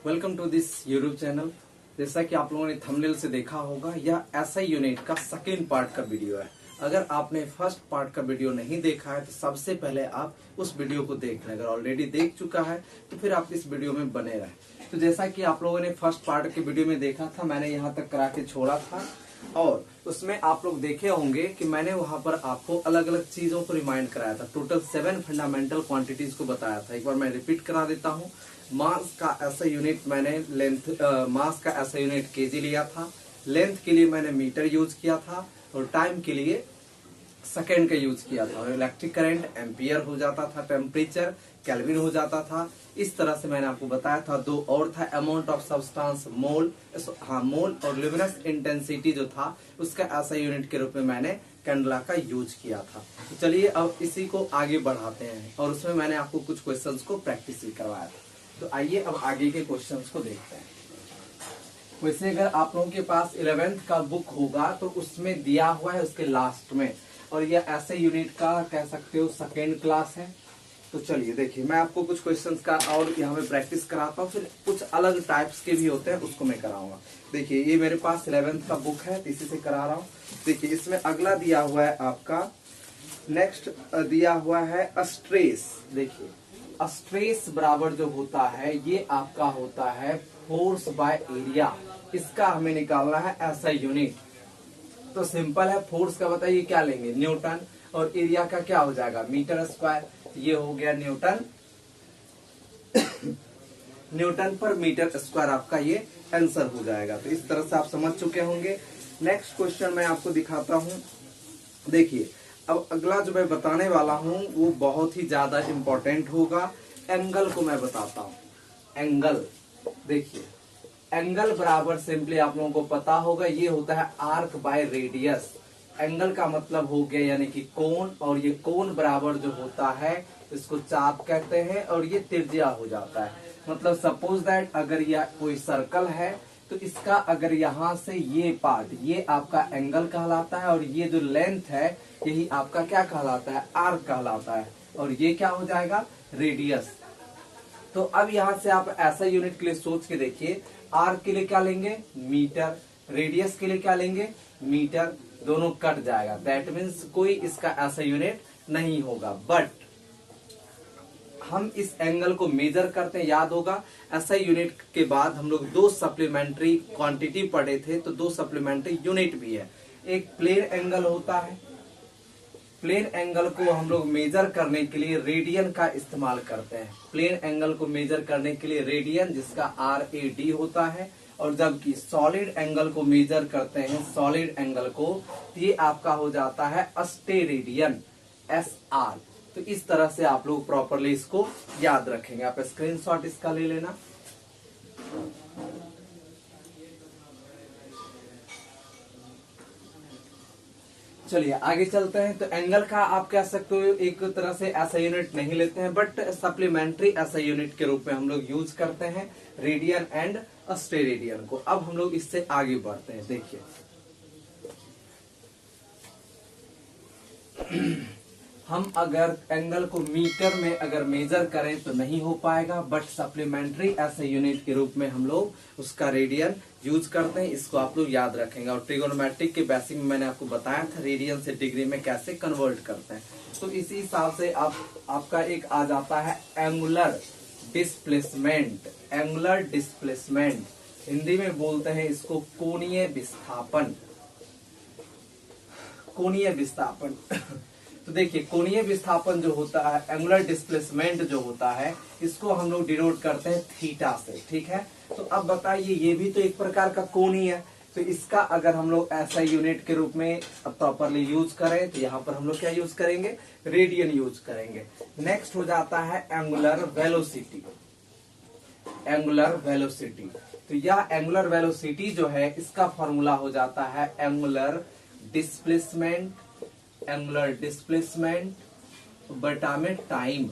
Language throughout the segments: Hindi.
Welcome to this YouTube channel. जैसा कि आप लोगों ने थंबनेल से देखा होगा, यह एसआई यूनिट का सेकेंड पार्ट का वीडियो है। अगर आपने फर्स्ट पार्ट का वीडियो नहीं देखा है तो सबसे पहले आप उस वीडियो को देख लें। अगर ऑलरेडी देख चुका है तो फिर आप इस वीडियो में बने रहें। तो जैसा कि आप लोगों ने फर्स्ट पार्ट के वीडियो में देखा था, मैंने यहाँ तक करा के छोड़ा था और उसमें आप लोग देखे होंगे कि मैंने वहां पर आपको अलग अलग चीजों को रिमाइंड कराया था। टोटल 7 फंडामेंटल क्वांटिटीज को बताया था। एक बार मैं रिपीट करा देता हूँ। मास का ऐसा यूनिट मैंने मास का ऐसा यूनिट केजी लिया था। लेंथ के लिए मैंने मीटर यूज किया था और टाइम के लिए सेकेंड का यूज किया था। और इलेक्ट्रिक करंट एम्पियर हो जाता था, टेम्परेचर केल्विन हो जाता था। इस तरह से मैंने आपको बताया था। दो और था, अमाउंट ऑफ सब्सटेंस मोल, मोल और ल्यूमिनस इंटेंसिटी जो था उसका ऐसा यूनिट के रूप में मैंने कैंडला का यूज किया था। तो चलिए अब इसी को आगे बढ़ाते हैं और उसमें मैंने आपको कुछ क्वेश्चंस को प्रैक्टिस भी करवाया था। तो आइए अब आगे के क्वेश्चंस को देखते हैं। वैसे अगर आप लोगों के पास 11th का बुक होगा तो उसमें दिया हुआ है उसके लास्ट में, और ये ऐसे यूनिट का कह सकते हो सेकेंड क्लास है। तो चलिए देखिए, मैं आपको कुछ क्वेश्चंस का और यहाँ पे प्रैक्टिस कराता हूँ, फिर कुछ अलग टाइप्स के भी होते हैं उसको मैं कराऊंगा। देखिए ये मेरे पास 11th का बुक है, इसी से करा रहा हूँ। देखिए इसमें अगला दिया हुआ है आपका, नेक्स्ट दिया हुआ है स्ट्रेस। देखिए स्ट्रेस बराबर जो होता है ये आपका होता है फोर्स बाय एरिया। इसका हमें निकालना है ऐसा यूनिट। तो सिंपल है, फोर्स का बताइए क्या लेंगे, न्यूटन, और एरिया का क्या हो जाएगा, मीटर स्क्वायर। ये हो गया न्यूटन न्यूटन पर मीटर स्क्वायर, आपका ये आंसर हो जाएगा। तो इस तरह से आप समझ चुके होंगे। नेक्स्ट क्वेश्चन मैं आपको दिखाता हूं। देखिए अब अगला जो मैं बताने वाला हूं वो बहुत ही ज्यादा इंपॉर्टेंट होगा। एंगल को मैं बताता हूं। एंगल, देखिए एंगल बराबर सिंपली आप लोगों को पता होगा ये होता है आर्क बाय रेडियस। एंगल का मतलब हो गया यानी कि कोण, और ये कोण बराबर जो होता है इसको चाप कहते हैं और ये त्रिज्या हो जाता है। मतलब सपोज दैट अगर यह कोई सर्कल है तो इसका अगर यहाँ से ये पार्ट ये आपका एंगल कहलाता है, और ये जो लेंथ है यही आपका क्या कहलाता है, आर्क कहलाता है, और ये क्या हो जाएगा, रेडियस। तो अब यहाँ से आप ऐसा यूनिट के लिए सोच के देखिए, आर्क के लिए क्या लेंगे, मीटर, रेडियस के लिए क्या लेंगे, मीटर, दोनों कट जाएगा। दैट मीन्स कोई इसका ऐसा यूनिट नहीं होगा। बट हम इस एंगल को मेजर करते हैं, याद होगा ऐसा यूनिट के बाद हम लोग दो सप्लीमेंट्री क्वांटिटी पढ़े थे, तो दो सप्लीमेंट्री यूनिट भी है। एक प्लेन एंगल होता है, प्लेन एंगल को हम लोग मेजर करने के लिए रेडियन का इस्तेमाल करते हैं। प्लेन एंगल को मेजर करने के लिए रेडियन, जिसका RAD होता है। और जबकि सॉलिड एंगल को मेजर करते हैं, सॉलिड एंगल को, तो ये आपका हो जाता है अस्टेरेडियन, SR। तो इस तरह से आप लोग प्रॉपरली इसको याद रखेंगे। आप स्क्रीनशॉट इसका ले लेना। चलिए आगे चलते हैं। तो एंगल का आप कह सकते हो एक तरह से ऐसा यूनिट नहीं लेते हैं, बट सप्लीमेंट्री ऐसा यूनिट के रूप में हम लोग यूज करते हैं रेडियन एंड अस्टेरेडियन को। अब हम लोग इससे आगे बढ़ते हैं। देखिए हम अगर एंगल को मीटर में अगर मेजर करें तो नहीं हो पाएगा, बट सप्लीमेंट्री ऐसे यूनिट के रूप में हम लोग उसका रेडियन यूज करते हैं। इसको आप लोग याद रखेंगे। और ट्रिगोनोमेट्रिक के बेसिक में मैंने आपको बताया था रेडियन से डिग्री में कैसे कन्वर्ट करते हैं। तो इसी हिसाब से आपका एक आ जाता है angular displacement. Angular displacement Hindi में बोलते हैं इसको कोणीय विस्थापन। कोणीय विस्थापन तो देखिए कोणीय विस्थापन जो होता है, एंगुलर डिस्प्लेसमेंट जो होता है, इसको हम लोग डिनोट करते हैं थीटा से। ठीक है, तो अब बताइए ये भी तो एक प्रकार का कोण ही है। तो इसका अगर हम लोग ऐसा यूनिट के रूप में प्रॉपरली यूज करें तो यहाँ पर हम लोग क्या यूज करेंगे, रेडियन यूज करेंगे। नेक्स्ट हो जाता है एंगुलर वेलोसिटी। एंगुलर वेलोसिटी, तो यह एंगुलर वेलोसिटी जो है इसका फॉर्मूला हो जाता है एंगुलर डिस्प्लेसमेंट, एंगुलर डिस्प्लेसमेंट बटा में टाइम।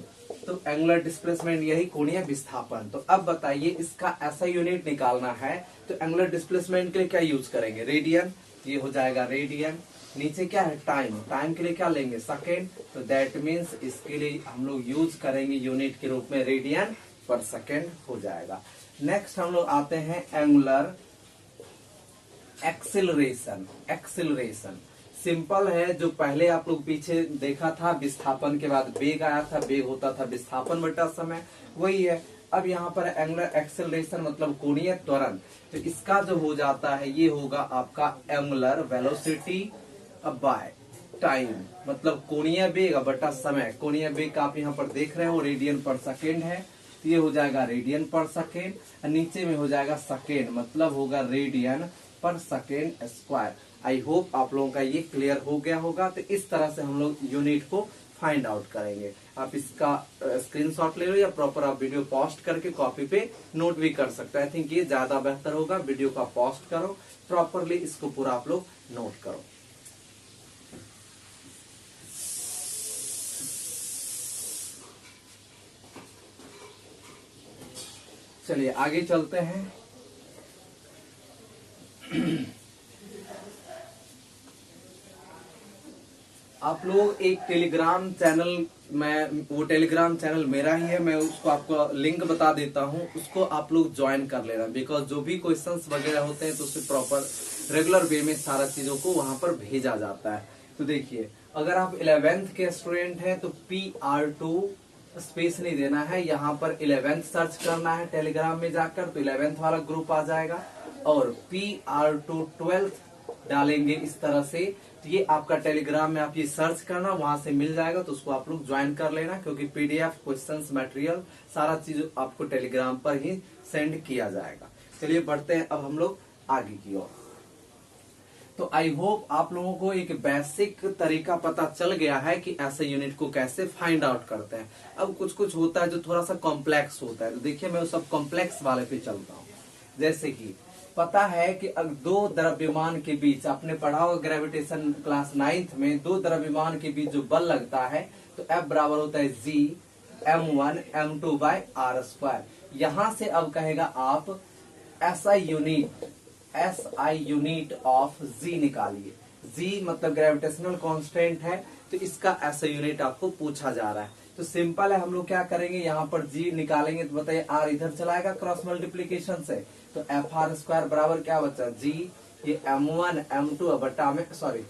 तो एंगुलर डिस्प्लेसमेंट यही कोणीय विस्थापन। तो अब बताइए इसका ऐसा यूनिट निकालना है तो एंगुलर डिस्प्लेसमेंट के लिए क्या यूज करेंगे, रेडियन, ये हो जाएगा रेडियन। नीचे क्या है, टाइम, टाइम के लिए क्या लेंगे, सेकेंड। तो दैट मीन्स इसके लिए हम लोग यूज करेंगे यूनिट के रूप में रेडियन पर सेकेंड हो जाएगा। नेक्स्ट हम लोग आते हैं एंगुलर एक्सिलरेशन। एक्सिलरेशन सिंपल है, जो पहले आप लोग पीछे देखा था, विस्थापन के बाद वेग आया था, वेग होता था विस्थापन बटा समय, वही है। अब यहाँ पर एंगुलर एक्सेलरेशन मतलब कोणीय त्वरण, तो इसका जो हो जाता है ये होगा आपका एंगुलर वेलोसिटी बाय टाइम, मतलब कोणीय वेग बटा समय। कोणीय वेग का आप यहाँ पर देख रहे हो रेडियन पर सेकेंड है, तो ये हो जाएगा रेडियन पर सेकेंड, नीचे में हो जाएगा सेकेंड, मतलब होगा रेडियन पर सेकेंड स्क्वायर। आई होप आप लोगों का ये क्लियर हो गया होगा। तो इस तरह से हम लोग यूनिट को फाइंड आउट करेंगे। आप इसका स्क्रीनशॉट ले लो या प्रॉपर आप वीडियो पॉस्ट करके कॉपी पे नोट भी कर सकते हैं। आई थिंक ये ज्यादा बेहतर होगा। वीडियो का पॉस्ट करो, प्रॉपरली इसको पूरा आप लोग नोट करो। चलिए आगे चलते हैं। आप लोग एक टेलीग्राम चैनल, वो टेलीग्राम चैनल मेरा ही है, मैं उसको आपको लिंक बता देता हूं, उसको आप लोग ज्वाइन कर लेना। बिकॉज जो भी क्वेश्चंस वगैरह होते हैं तो उसे प्रॉपर रेगुलर वे में सारा चीजों को वहां पर भेजा जाता है। तो देखिए, अगर आप 11th के स्टूडेंट हैं तो PR2 स्पेस नहीं देना है, यहाँ पर 11th सर्च करना है टेलीग्राम में जाकर, तो 11th वाला ग्रुप आ जाएगा। और PR2 12th डालेंगे इस तरह से, तो ये आपका टेलीग्राम में आप ये सर्च करना, वहां से मिल जाएगा, तो उसको आप लोग ज्वाइन कर लेना। क्योंकि PDF क्वेश्चंस मटेरियल सारा चीज आपको टेलीग्राम पर ही सेंड किया जाएगा। चलिए बढ़ते हैं अब हम लोग आगे की ओर। तो आई होप आप लोगों को एक बेसिक तरीका पता चल गया है कि ऐसे यूनिट को कैसे फाइंड आउट करते हैं। अब कुछ कुछ होता है जो थोड़ा सा कॉम्प्लेक्स होता है, तो देखिए मैं उस सब कॉम्प्लेक्स वाले पे चलता हूँ। जैसे कि पता है कि अगर दो द्रव्यमान के बीच, आपने पढ़ा होगा ग्रेविटेशन क्लास 9th में, दो द्रव्यमान के बीच जो बल लगता है तो F बराबर होता है G M1 M2 bye R²। यहां से अब कहेगा आप SI यूनिट ऑफ G निकालिए। G मतलब ग्रेविटेशनल कांस्टेंट है, तो इसका SI यूनिट आपको पूछा जा रहा है। तो सिंपल है, हम लोग क्या करेंगे, यहाँ पर G निकालेंगे तो बताइए R इधर चलाएगा क्रॉस मल्टीप्लीकेशन से, तो FR² बराबर क्या बचा G, ये M1 M2 बटा में, सॉरी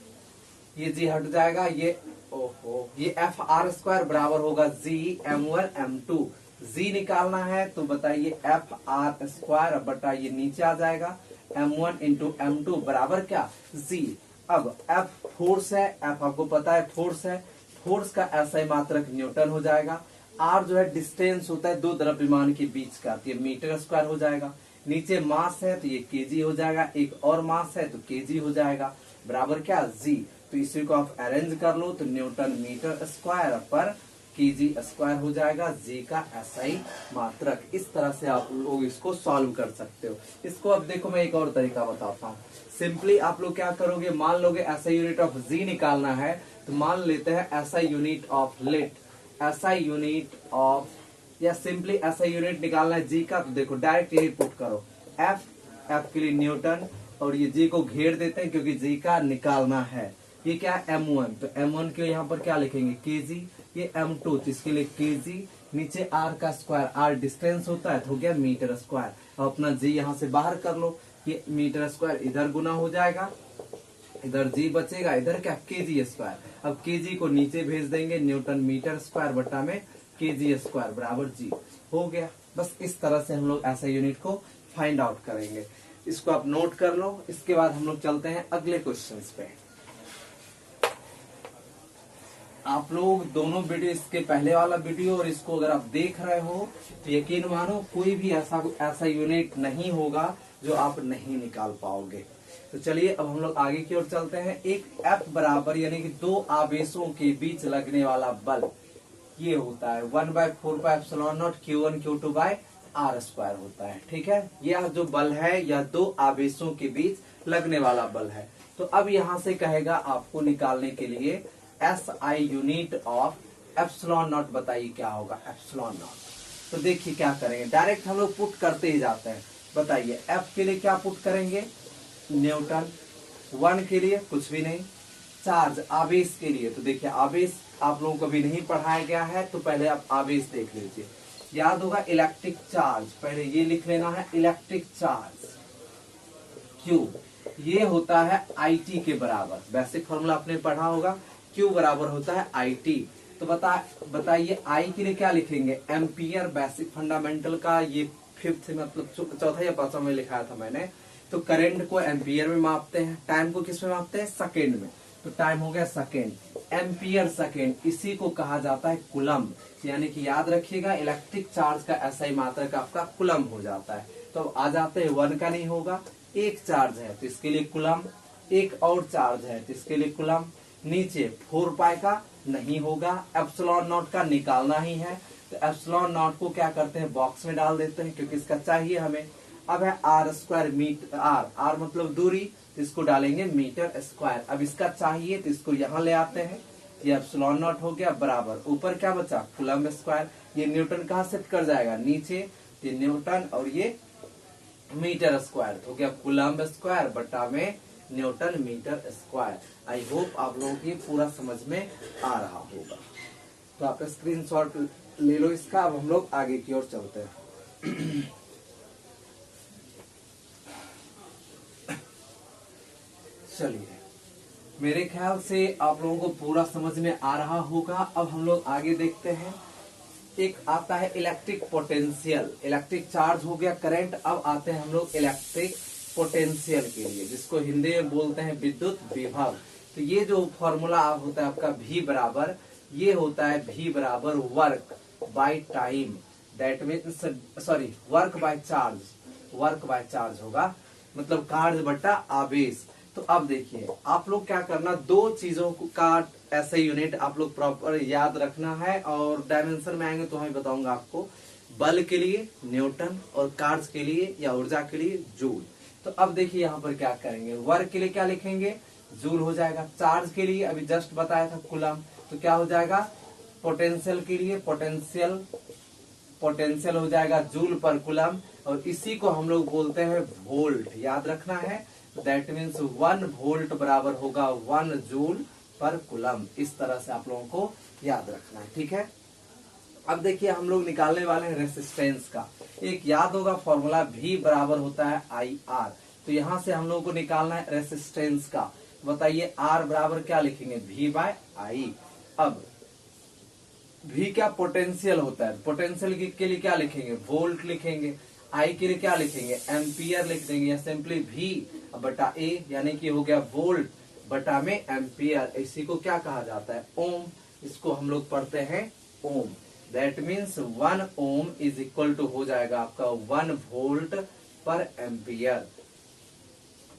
ये G हट जाएगा, ये ओहो, ये FR² बराबर होगा G M1 M2। G निकालना है तो बताइए FR² बटा ये नीचे आ जाएगा M1 इंटू M2 बराबर क्या G। अब F फोर्स है, F आपको पता है फोर्स है, फोर्स का SI मात्रक न्यूटन हो जाएगा। R जो है डिस्टेंस होता है दो द्रव्यमान के बीच का, तो ये मीटर स्क्वायर हो जाएगा। नीचे मास है तो ये केजी हो जाएगा, एक और मास है तो केजी हो जाएगा, बराबर क्या G। तो इसी को आप अरेंज कर लो तो न्यूटन मीटर स्क्वायर पर केजी स्क्वायर हो जाएगा G का SI मात्रक। इस तरह से आप लोग इसको सॉल्व कर सकते हो। इसको अब देखो मैं एक और तरीका बताता हूँ। सिंपली आप लोग क्या करोगे, मान लोगे SI यूनिट ऑफ G निकालना है, तो मान लेते हैं SI unit of let, SI unit of, या सिंपली SI यूनिट निकालना है G का, तो देखो डायरेक्ट यही पुट करो, F के लिए न्यूटन, और ये G को घेर देते हैं क्योंकि G का निकालना है। ये क्या है M1, तो M1 के यहाँ पर क्या लिखेंगे केजी, ये M2 तो इसके लिए केजी, नीचे R का स्क्वायर, R डिस्टेंस होता है तो हो गया मीटर स्क्वायर। अब अपना G यहाँ से बाहर कर लो, ये मीटर स्क्वायर इधर गुना हो जाएगा, इधर G बचेगा, इधर क्या केजी स्क्वायर। अब केजी को नीचे भेज देंगे, न्यूटन मीटर स्क्वायर बटा में केजी स्क्वायर बराबर G हो गया। बस इस तरह से हम लोग ऐसा यूनिट को फाइंड आउट करेंगे। इसको आप नोट कर लो। इसके बाद हम लोग चलते हैं अगले क्वेश्चंस पे। आप लोग दोनों वीडियो, इसके पहले वाला वीडियो और इसको अगर आप देख रहे हो तो यकीन मानो कोई भी ऐसा यूनिट नहीं होगा जो आप नहीं निकाल पाओगे। तो चलिए अब हम लोग आगे की ओर चलते हैं। एक F बराबर यानी कि दो आवेशों के बीच लगने वाला बल ये होता है 1/4πε0 Q1 Q2 बाय R² होता है। ठीक है, यह जो बल है यह दो आवेशों के बीच लगने वाला बल है। तो अब यहां से कहेगा आपको निकालने के लिए SI यूनिट ऑफ ε0 बताइए क्या होगा ε0। तो देखिए क्या करेंगे, डायरेक्ट हम लोग पुट करते ही जाते हैं। बताइए F के लिए क्या पुट करेंगे, न्यूटन, 1 के लिए कुछ भी नहीं, चार्ज आवेश के लिए, तो देखिए आवेश आप लोगों को भी नहीं पढ़ाया गया है तो पहले आप आवेश देख लीजिए। याद होगा इलेक्ट्रिक चार्ज, पहले ये लिख लेना है इलेक्ट्रिक चार्ज Q, ये होता है IT के बराबर। बेसिक फॉर्मूला आपने पढ़ा होगा, Q बराबर होता है IT। तो बताइए I के लिए क्या लिखेंगे, एम्पियर। बेसिक फंडामेंटल का ये फिफ्थ मतलब चौथा या पांचवा में लिखाया था मैंने। तो करंट को एम्पियर में मापते हैं, टाइम को किस में मापते हैं, सेकेंड में। तो टाइम हो गया सेकेंड, एम्पियर सेकेंड, इसी को कहा जाता है कूलम्ब। यानी कि याद रखिएगा इलेक्ट्रिक चार्ज का SI मात्रक आपका कूलम्ब हो जाता है। तो अब आ जाते हैं 1 का नहीं होगा, एक चार्ज है तो इसके लिए कूलम्ब, एक और चार्ज है तो इसके लिए कूलम्ब। नीचे 4 पाई का नहीं होगा, एप्सिलॉन नॉट का निकालना ही है। तो एप्सिलॉन नॉट को क्या करते हैं, बॉक्स में डाल देते हैं क्योंकि इसका चाहिए हमें। अब है R² मीटर, R मतलब दूरी, तो इसको डालेंगे मीटर स्क्वायर। अब इसका चाहिए तो इसको यहाँ ले आते हैं, ये एप्सिलॉन नॉट हो गया बराबर, ऊपर क्या बचा, कूलम्ब स्क्वायर। ये न्यूटन कहाँ शिफ्ट कर जाएगा, नीचे, ये न्यूटन और ये मीटर स्क्वायर हो गया कूलम्ब स्क्वायर बटा में newton metre square. I hope आप लोगों को ये पूरा समझ में आ रहा होगा। तो आप स्क्रीनशॉट ले लो इसका। अब हम लोग आगे की ओर चलते हैं। चलिए, मेरे ख्याल से आप लोगों को पूरा समझ में आ रहा होगा। अब हम लोग आगे देखते हैं। एक आता है इलेक्ट्रिक पोटेंशियल, इलेक्ट्रिक चार्ज हो गया करंट। अब आते हैं हम लोग इलेक्ट्रिक पोटेंशियल के लिए, जिसको हिंदी में बोलते हैं विद्युत विभव। तो ये जो फॉर्मूला होता है आपका V बराबर, ये होता है V बराबर work by time, that means sorry work by charge, work by charge होगा मतलब कार्य बटा आवेश। तो अब देखिए आप लोग क्या करना, दो चीजों का ऐसे यूनिट आप लोग प्रॉपर याद रखना है, और डायमेंशन में आएंगे तो मैं बताऊंगा आपको। बल के लिए न्यूटन और कार्य के लिए या ऊर्जा के लिए जूल। तो अब देखिए यहाँ पर क्या करेंगे, वर्क के लिए क्या लिखेंगे, जूल हो जाएगा। चार्ज के लिए अभी जस्ट बताया था कूलम्ब, तो क्या हो जाएगा, पोटेंशियल के लिए पोटेंशियल हो जाएगा जूल पर कूलम्ब, और इसी को हम लोग बोलते हैं वोल्ट, याद रखना है। दैट मीन्स 1 वोल्ट बराबर होगा 1 जूल पर कूलम्ब। इस तरह से आप लोगों को याद रखना है, ठीक है। अब देखिए हम लोग निकालने वाले हैं रेसिस्टेंस का। एक याद होगा फॉर्मूला V बराबर होता है IR। तो यहां से हम लोगों को निकालना है रेसिस्टेंस का। बताइए R बराबर क्या लिखेंगे, V बाय I। अब V क्या पोटेंशियल होता है, पोटेंशियल के लिए क्या लिखेंगे, वोल्ट लिखेंगे। I के लिए क्या लिखेंगे, एम्पियर लिख देंगे, या सिंपली V बटा A, यानी कि हो गया वोल्ट बटा में एम्पियर। इसी को क्या कहा जाता है, ओम। इसको हम लोग पढ़ते हैं ohm. That means 1 ohm is equal to हो जाएगा आपका 1 वोल्ट पर एम्पियर।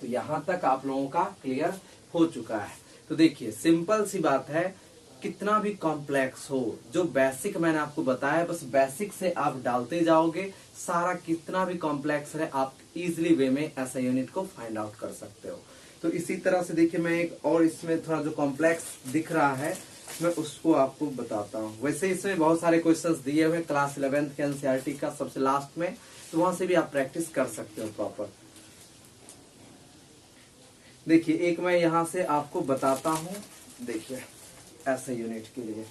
तो यहां तक आप लोगों का क्लियर हो चुका है। तो देखिए सिंपल सी बात है, कितना भी कॉम्प्लेक्स हो, जो बेसिक मैंने आपको बताया बस बेसिक से आप डालते जाओगे, सारा कितना भी कॉम्प्लेक्स है आप इजिली वे में ऐसा यूनिट को फाइंड आउट कर सकते हो। तो इसी तरह से देखिए मैं एक और इसमें थोड़ा जो कॉम्प्लेक्स दिख रहा है मैं उसको आपको बताता हूँ। वैसे इसमें बहुत सारे क्वेश्चंस दिए हुए क्लास 11th के NCERT का सबसे लास्ट में, तो वहां से भी आप प्रैक्टिस कर सकते हो प्रॉपर। देखिए एक मैं यहां से आपको बताता हूं, देखिए ऐसे यूनिट के लिए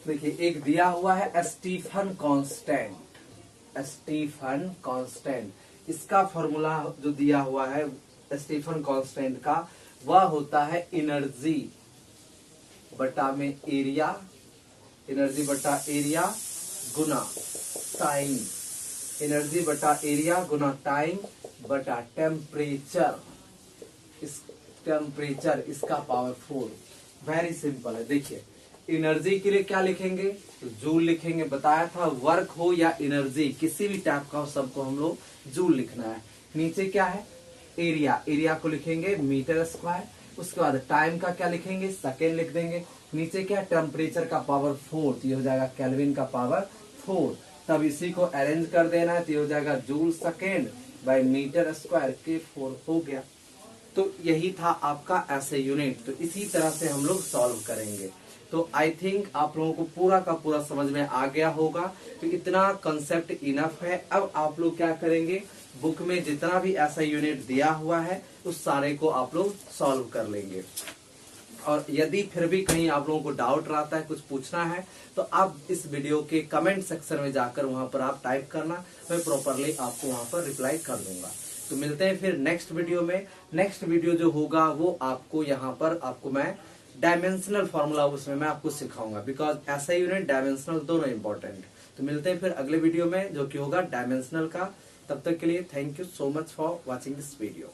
देखिए एक दिया हुआ है स्टीफन कांस्टेंट। स्टीफन कांस्टेंट, इसका फॉर्मूला जो दिया हुआ है स्टीफन कांस्टेंट का, वह होता है एनर्जी बटा में एरिया, एनर्जी बटा एरिया गुना टाइम, एनर्जी बटा एरिया गुना टाइम बटा टेम्परेचर। इस टेम्परेचर इसका पावर 4। वेरी सिंपल है। देखिए एनर्जी के लिए क्या लिखेंगे, तो जूल लिखेंगे। बताया था वर्क हो या एनर्जी किसी भी टाइप का हो, सबको हम लोग जूल लिखना है। नीचे क्या है, एरिया, एरिया को लिखेंगे मीटर स्क्वायर। उसके बाद टाइम का क्या लिखेंगे, सेकेंड लिख देंगे। नीचे क्या, टेम्परेचर का पावर 4, तो ये हो जाएगा केल्विन का पावर 4। तब इसी को अरेंज कर देना है, तो ये हो जाएगा joule second by metre square के 4 हो गया। तो यही था आपका ऐसे यूनिट। तो इसी तरह से हम लोग सॉल्व करेंगे। तो आई थिंक आप लोगों को पूरा का पूरा समझ में आ गया होगा। तो इतना कंसेप्ट इनफ है। अब आप लोग क्या करेंगे, बुक में जितना भी ऐसा यूनिट दिया हुआ है उस सारे को आप लोग सॉल्व कर लेंगे। और यदि फिर भी कहीं आप लोगों को डाउट रहता है, कुछ पूछना है, तो आप इस वीडियो के कमेंट सेक्शन में जाकर वहां पर आप टाइप करना, मैं प्रॉपरली आपको वहां पर रिप्लाई कर दूंगा। तो मिलते हैं फिर नेक्स्ट वीडियो में। नेक्स्ट वीडियो जो होगा वो आपको यहाँ पर आपको मैं डायमेंशनल फॉर्मूला उसमें मैं आपको सिखाऊंगा, बिकॉज ऐसा यूनिट डायमेंशनल दोनों इंपॉर्टेंट। तो मिलते हैं फिर अगले वीडियो में जो कि होगा डायमेंशनल का। तब तक के लिए thank you so much for watching this video.